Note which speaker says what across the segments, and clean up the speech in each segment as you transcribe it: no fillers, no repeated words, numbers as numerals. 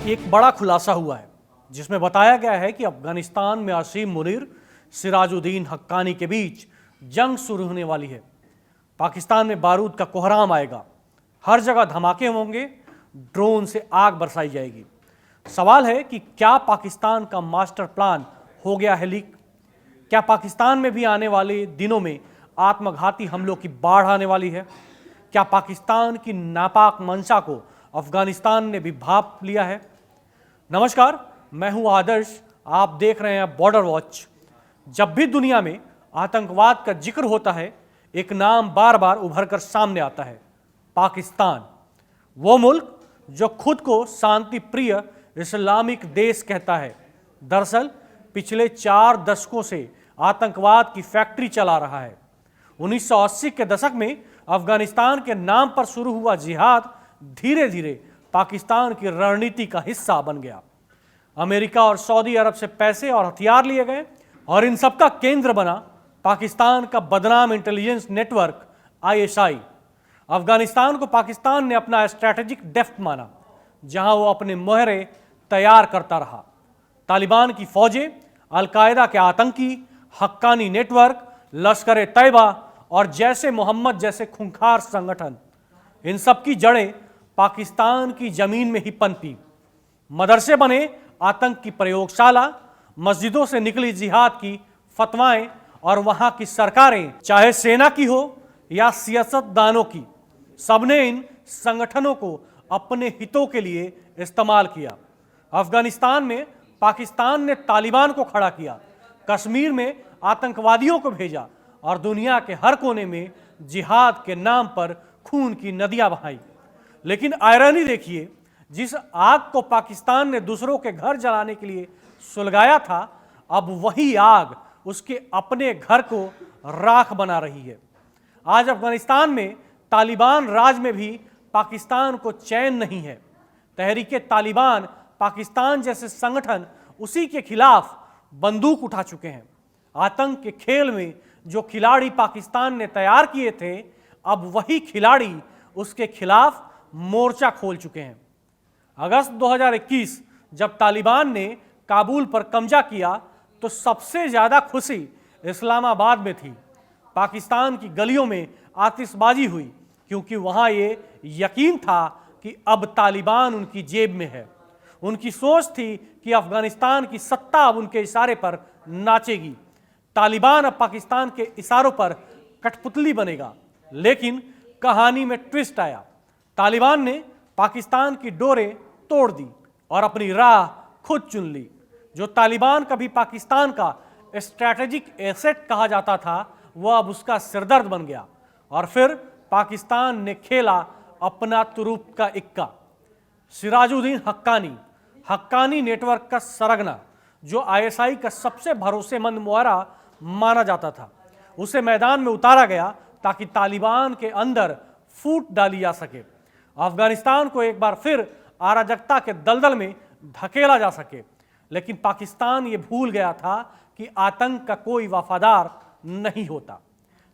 Speaker 1: एक बड़ा खुलासा हुआ है जिसमें बताया गया है कि अफगानिस्तान में असीम मुनीर, सिराजुद्दीन हक्कानी के बीच जंग शुरू होने वाली है। पाकिस्तान में बारूद का कोहराम आएगा, हर जगह धमाके होंगे, ड्रोन से आग बरसाई जाएगी। सवाल है कि क्या पाकिस्तान का मास्टर प्लान हो गया है लीक? क्या पाकिस्तान में भी आने वाले दिनों में आत्मघाती हमलों की बाढ़ आने वाली है? क्या पाकिस्तान की नापाक मंशा को अफगानिस्तान ने भी भांप लिया है? नमस्कार, मैं हूं आदर्श, आप देख रहे हैं बॉर्डर वॉच। जब भी दुनिया में आतंकवाद का जिक्र होता है, एक नाम बार बार उभर कर सामने आता है, पाकिस्तान। वो मुल्क जो खुद को शांति प्रिय इस्लामिक देश कहता है, दरअसल पिछले 4 दशकों से आतंकवाद की फैक्ट्री चला रहा है। 1980 के दशक में अफगानिस्तान के नाम पर शुरू हुआ जिहाद धीरे धीरे पाकिस्तान की रणनीति का हिस्सा बन गया। अमेरिका और सऊदी अरब से पैसे और हथियार लिए गए और इन सबका केंद्र बना पाकिस्तान का बदनाम इंटेलिजेंस नेटवर्क ISI। अफगानिस्तान को पाकिस्तान ने अपना स्ट्रैटेजिक डेप्थ माना, जहां वो अपने मोहरे तैयार करता रहा। तालिबान की फौजें, अलकायदा के आतंकी, हक्कानी नेटवर्क, लश्कर तैयबा और जैसे मोहम्मद जैसे खूंखार संगठन, इन सब की जड़ें पाकिस्तान की जमीन में ही पनपी। मदरसे बने आतंक की प्रयोगशाला, मस्जिदों से निकली जिहाद की फतवाएं और वहां की सरकारें, चाहे सेना की हो या सियासतदानों की, सबने इन संगठनों को अपने हितों के लिए इस्तेमाल किया। अफगानिस्तान में पाकिस्तान ने तालिबान को खड़ा किया, कश्मीर में आतंकवादियों को भेजा और दुनिया के हर कोने में जिहाद के नाम पर खून की नदियां बहाई। लेकिन आयरनी देखिए, जिस आग को पाकिस्तान ने दूसरों के घर जलाने के लिए सुलगाया था, अब वही आग उसके अपने घर को राख बना रही है। आज अफगानिस्तान में तालिबान राज में भी पाकिस्तान को चैन नहीं है। तहरीके तालिबान पाकिस्तान जैसे संगठन उसी के खिलाफ बंदूक उठा चुके हैं। आतंक के खेल में जो खिलाड़ी पाकिस्तान ने तैयार किए थे, अब वही खिलाड़ी उसके खिलाफ मोर्चा खोल चुके हैं। अगस्त 2021 जब तालिबान ने काबुल पर कब्जा किया तो सबसे ज्यादा खुशी इस्लामाबाद में थी। पाकिस्तान की गलियों में आतिशबाजी हुई क्योंकि वहां ये यकीन था कि अब तालिबान उनकी जेब में है। उनकी सोच थी कि अफगानिस्तान की सत्ता अब उनके इशारे पर नाचेगी। तालिबान अब पाकिस्तान के इशारों पर कठपुतली बनेगा। लेकिन कहानी में ट्विस्ट आया। तालिबान ने पाकिस्तान की डोरें तोड़ दी और अपनी राह खुद चुन ली। जो तालिबान कभी पाकिस्तान का स्ट्रैटेजिक एसेट कहा जाता था, वह अब उसका सिरदर्द बन गया। और फिर पाकिस्तान ने खेला अपना तुरुप का इक्का। सिराजुद्दीन हक्कानी नेटवर्क का सरगना, जो ISI का सबसे भरोसेमंद मुहरा माना जाता था, उसे मैदान में उतारा गया ताकि तालिबान के अंदर फूट डाली जा सके, अफगानिस्तान को एक बार फिर अराजकता के दलदल में धकेला जा सके। लेकिन पाकिस्तान ये भूल गया था कि आतंक का कोई वफादार नहीं होता।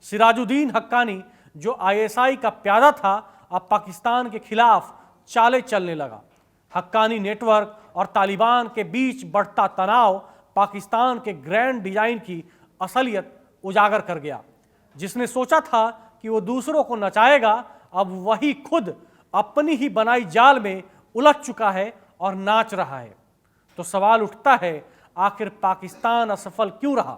Speaker 1: सिराजुद्दीन हक्कानी, जो ISI का प्यादा था, अब पाकिस्तान के खिलाफ चालें चलने लगा। हक्कानी नेटवर्क और तालिबान के बीच बढ़ता तनाव पाकिस्तान के ग्रैंड डिजाइन की असलियत उजागर कर गया। जिसने सोचा था कि वो दूसरों को नचाएगा, अब वही खुद अपनी ही बनाई जाल में उलझ चुका है और नाच रहा है। तो सवाल उठता है, आखिर पाकिस्तान असफल क्यों रहा?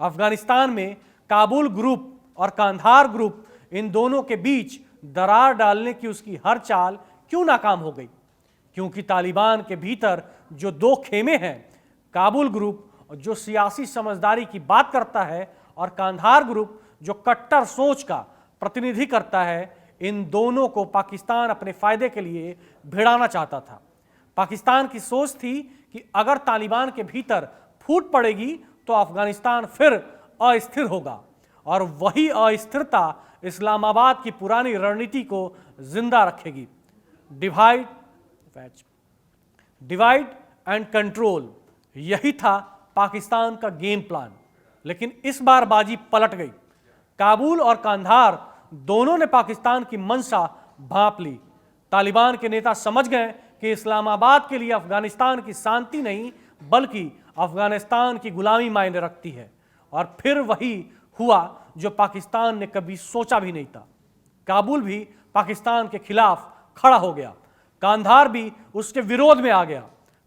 Speaker 1: अफगानिस्तान में काबुल ग्रुप और कांधार ग्रुप, इन दोनों के बीच दरार डालने की उसकी हर चाल क्यों नाकाम हो गई? क्योंकि तालिबान के भीतर जो 2 खेमे हैं, काबुल ग्रुप जो सियासी समझदारी की बात करता है और कांधार ग्रुप जो कट्टर सोच का प्रतिनिधि करता है, इन दोनों को पाकिस्तान अपने फायदे के लिए भिड़ाना चाहता था। पाकिस्तान की सोच थी कि अगर तालिबान के भीतर फूट पड़ेगी तो अफगानिस्तान फिर अस्थिर होगा और वही अस्थिरता इस्लामाबाद की पुरानी रणनीति को जिंदा रखेगी। डिवाइड एंड कंट्रोल, यही था पाकिस्तान का गेम प्लान। लेकिन इस बार बाजी पलट गई। काबुल और कांधार दोनों ने पाकिस्तान की मंशा भांप ली। तालिबान के नेता समझ गए कि इस्लामाबाद के लिए अफगानिस्तान की शांति नहीं बल्कि अफगानिस्तान की गुलामी मायने रखती है। और फिर वही हुआ जो पाकिस्तान ने कभी सोचा भी नहीं था। काबुल भी पाकिस्तान के खिलाफ खड़ा हो गया, कांधार भी उसके विरोध में आ गया।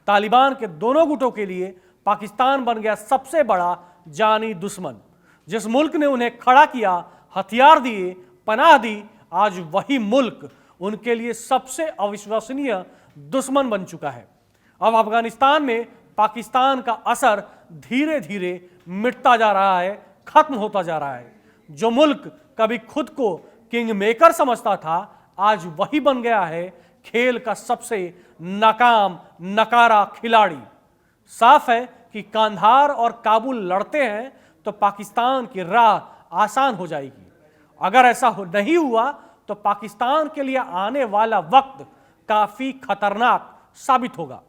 Speaker 1: तालिबान के दोनों गुटों के लिए पाकिस्तान बन गया सबसे बड़ा जानी दुश्मन। जिस मुल्क ने उन्हें खड़ा किया, हथियार दिए, पनाह दी, आज वही मुल्क उनके लिए सबसे अविश्वसनीय दुश्मन बन चुका है। अब अफगानिस्तान में पाकिस्तान का असर धीरे धीरे मिटता जा रहा है, खत्म होता जा रहा है। जो मुल्क कभी खुद को किंग मेकर समझता था, आज वही बन गया है खेल का सबसे नाकाम नकारा खिलाड़ी। साफ है कि कांधार और काबुल लड़ते हैं तो पाकिस्तान की राह आसान हो जाएगी। अगर ऐसा नहीं हुआ तो पाकिस्तान के लिए आने वाला वक्त काफी खतरनाक साबित होगा।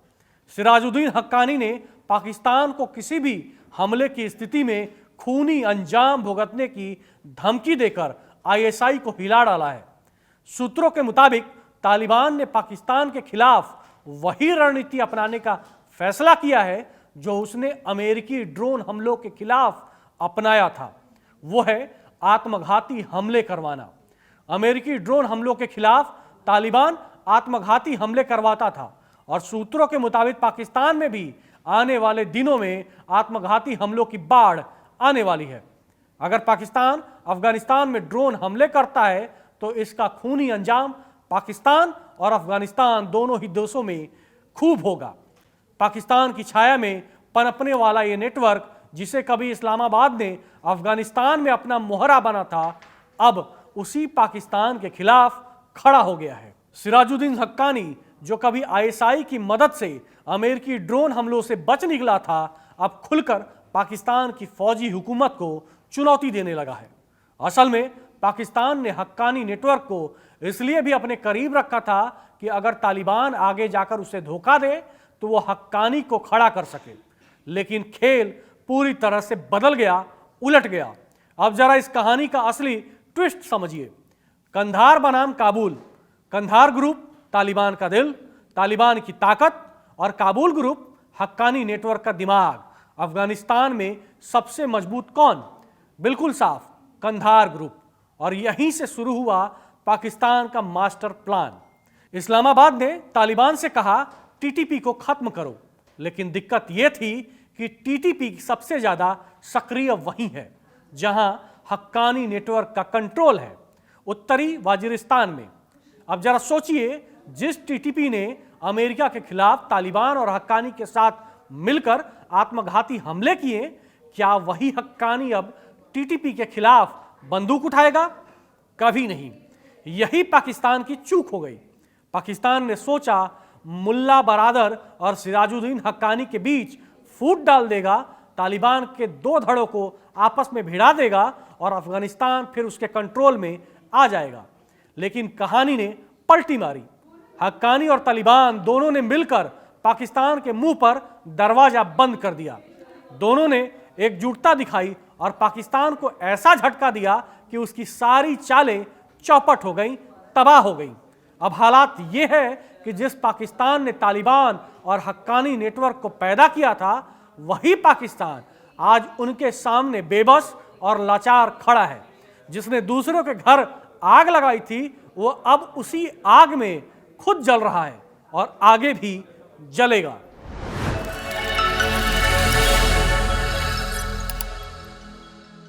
Speaker 1: सिराजुद्दीन हक्कानी ने पाकिस्तान को किसी भी हमले की स्थिति में खूनी अंजाम भुगतने की धमकी देकर आईएसआई को हिला डाला है। सूत्रों के मुताबिक तालिबान ने पाकिस्तान के खिलाफ वही रणनीति अपनाने का फैसला किया है जो उसने अमेरिकी ड्रोन हमलों के खिलाफ अपनाया था। वो है आत्मघाती हमले करवाना। अमेरिकी ड्रोन हमलों के खिलाफ तालिबान आत्मघाती हमले करवाता था और सूत्रों के मुताबिक पाकिस्तान में भी आने वाले दिनों में आत्मघाती हमलों की बाढ़ आने वाली है। अगर पाकिस्तान अफगानिस्तान में ड्रोन हमले करता है तो इसका खूनी अंजाम पाकिस्तान और अफगानिस्तान दोनों ही देशों में खूब होगा। पाकिस्तान की छाया में पनपने वाला ये नेटवर्क, जिसे कभी इस्लामाबाद ने अफगानिस्तान में अपना मोहरा बना था, अब उसी पाकिस्तान के खिलाफ खड़ा हो गया है। सिराजुद्दीन हक्कानी, जो कभी आईएसआई की मदद से अमेरिकी ड्रोन हमलों से बच निकला था, अब खुलकर पाकिस्तान की फौजी हुकूमत को चुनौती देने लगा है। असल में पाकिस्तान ने हक्कानी नेटवर्क को इसलिए भी अपने करीब रखा था कि अगर तालिबान आगे जाकर उसे धोखा दे तो वो हक्कानी को खड़ा कर सके। लेकिन खेल पूरी तरह से बदल गया, उलट गया। अब जरा इस कहानी का असली ट्विस्ट समझिए। कंधार बनाम काबुल, कंधार ग्रुप तालिबान का दिल, तालिबान की ताकत, और काबुल ग्रुप हक्कानी नेटवर्क का दिमाग। अफगानिस्तान में सबसे मजबूत कौन? बिल्कुल साफ, कंधार ग्रुप। और यहीं से शुरू हुआ पाकिस्तान का मास्टर प्लान। इस्लामाबाद ने तालिबान से कहा टीटीपी को खत्म करो, लेकिन दिक्कत यह थी कि टीटीपी सबसे ज्यादा सक्रिय वहीं है जहां हक्कानी नेटवर्क का कंट्रोल है, उत्तरी वाजिरिस्तान में। अब जरा सोचिए, जिस टीटीपी ने अमेरिका के खिलाफ तालिबान और हक्कानी के साथ मिलकर आत्मघाती हमले किए, क्या वही हक्कानी अब टीटीपी के खिलाफ बंदूक उठाएगा? कभी नहीं। यही पाकिस्तान की चूक हो गई। पाकिस्तान ने सोचा मुल्ला बरादर और सिराजुद्दीन हक्कानी के बीच फूट डाल देगा, तालिबान के दो धड़ों को आपस में भिड़ा देगा और अफगानिस्तान फिर उसके कंट्रोल में आ जाएगा। लेकिन कहानी ने पलटी मारी। हक्कानी और तालिबान दोनों ने मिलकर पाकिस्तान के मुंह पर दरवाजा बंद कर दिया। दोनों ने एकजुटता दिखाई और पाकिस्तान को ऐसा झटका दिया कि उसकी सारी चालें चौपट हो गई, तबाह हो गई। अब हालात ये है कि जिस पाकिस्तान ने तालिबान और हक्कानी नेटवर्क को पैदा किया था, वही पाकिस्तान आज उनके सामने बेबस और लाचार खड़ा है। जिसने दूसरों के घर आग लगाई थी, वो अब उसी आग में खुद जल रहा है और आगे भी जलेगा।